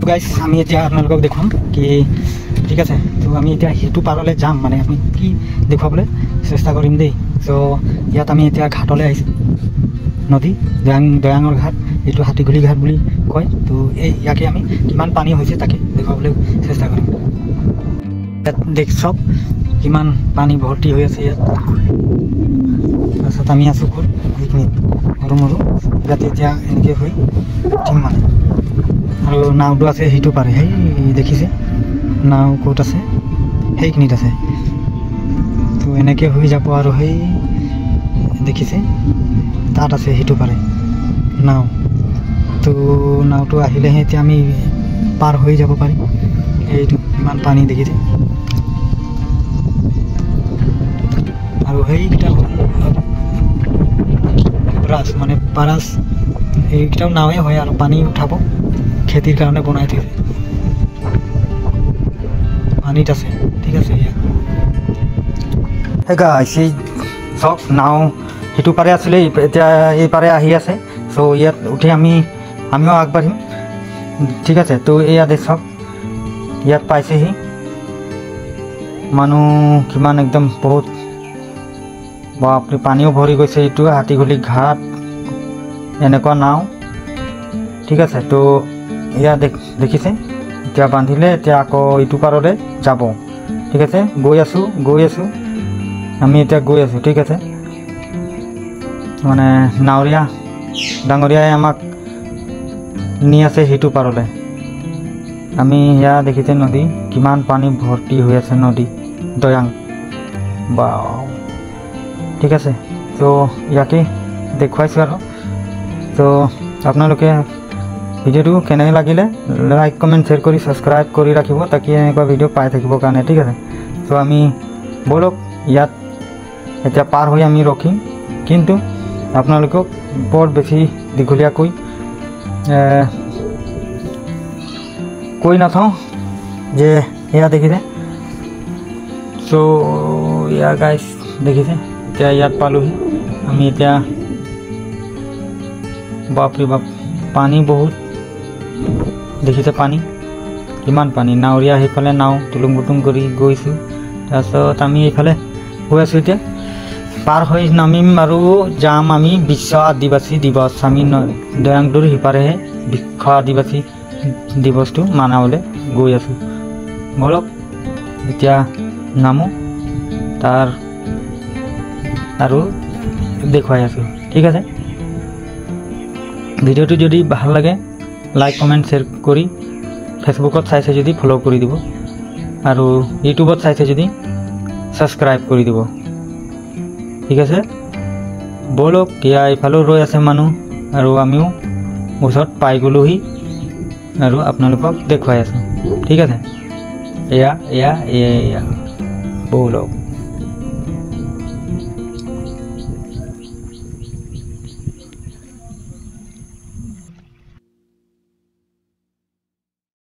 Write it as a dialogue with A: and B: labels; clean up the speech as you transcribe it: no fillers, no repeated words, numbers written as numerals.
A: Guys আমি এতিয়া আপোনালোকক দেখুৱাম কি ঠিক আছে। তো আমি এতিয়া সেইটো পাৰলৈ যাম, মানে আমি কি দেখুৱাবলৈ চেষ্টা কৰিম দেই। চ' ইয়াত আমি এতিয়া ঘাটলৈ আহিছোঁ, নদী দয়াঙৰ ঘাট, এইটো হাতীগুলি ঘাট বুলি কয়। তো ইয়াকে আমি কিমান পানী হৈছে তাকে দেখুৱাবলৈ চেষ্টা কৰিম। ইয়াত দেখ চব কিমান পানী ভৰ্তি হৈ আছে ইয়াত। তাৰপিছত আমি আছোঁ ক'ত এইখিনিত সৰু ইয়াত এতিয়া এনেকৈ হৈ ঠিক মানে আৰু নাওটো আছে সেইটো পাৰে, সেই দেখিছে নাও ক'ত আছে, সেইখিনিত আছে। তো এনেকৈ হৈ যাব আৰু সেই দেখিছে তাত আছে সেইটো পাৰে নাও। তো নাওটো আহিলেহে এতিয়া আমি পাৰ হৈ যাব পাৰিম। এইটো ইমান পানী দেখিছে আৰু সেইকেইটা ৰাজ মানে পাৰাজ, এইকেইটাও নাৱে হয় আৰু পানী উঠাব খেতিৰ কাৰণে বনাই থৈছে, পানীত আছে ঠিক আছে। গাইছ চব নাও সেইটো পাৰে আছিলে, এতিয়া এই পাৰে আহি আছে। চ' ইয়াত উঠি আমিও আগবাঢ়িম ঠিক আছে। তো ইয়াতে চব ইয়াত পাইছেহি মানুহ কিমান একদম বহুত বাপৰে, পানীও ভৰি গৈছে। এইটো হাতীগুলি ঘাট, এনেকুৱা নাও ঠিক আছে। তো ইয়াত দেখিছে এতিয়া বান্ধিলে, এতিয়া আকৌ ইটো পাৰলৈ যাব ঠিক আছে। গৈ আছোঁ আমি এতিয়া গৈ আছোঁ ঠিক আছে। মানে নাৱৰীয়া ডাঙৰীয়াই আমাক নি আছে সেইটো পাৰলৈ। আমি সেয়া দেখিছে নদী কিমান পানী ভৰ্তি হৈ আছে, নদী দয়াং বা ঠিক আছে। তো ইয়াকে দেখুৱাইছোঁ আৰু। তো আপোনালোকে ভিডিঅ'টো কেনেকৈ লাগিলে লাইক কমেণ্ট শ্বেয়াৰ কৰি ছাবস্ক্ৰাইব কৰি ৰাখিব, তাকে এনেকুৱা ভিডিঅ' পাই থাকিবৰ কাৰণে ঠিক আছে। তো আমি ব'লক ইয়াত এতিয়া পাৰ হৈ আমি ৰখিম, কিন্তু আপোনালোকক বৰ বেছি দীঘলীয়াকৈ কৈ নাথওঁ যে এয়া দেখিছে। চ' এয়া গাইছ দেখিছে এতিয়া ইয়াত পালোহি আমি। এতিয়া বাপৰে বাপ পানী বহুত দেখিছে, পানী কিমান পানী। নাৱৰীয়া সেইফালে নাও তুলুং বুটুং কৰি গৈছোঁ। তাৰপিছত আমি এইফালে গৈ আছোঁ, এতিয়া পাৰ হৈ নামিম আৰু যাম আমি বিশ্ব আদিবাসী দিৱস। আমি দয়াংটোৰ সিপাৰেহে বিশ্ব আদিবাসী দিৱসটো মানাবলৈ গৈ আছোঁ। বলক এতিয়া নামো তাৰ আৰু দেখুৱাই আছোঁ ঠিক আছে। ভিডিঅ'টো যদি ভাল লাগে লাইক কমেণ্ট শ্বেয়াৰ কৰি, ফেচবুকত চাইছে যদি ফ'ল' কৰি দিব আৰু ইউটিউবত চাইছে যদি ছাবস্ক্ৰাইব কৰি দিব ঠিক আছে। ব'লক এতিয়া এইফালেও ৰৈ আছে মানুহ আৰু আমিও ওচৰত পাই গ'লোহি আৰু আপোনালোকক দেখুৱাই আছোঁ ঠিক আছে। এয়া ব'লক।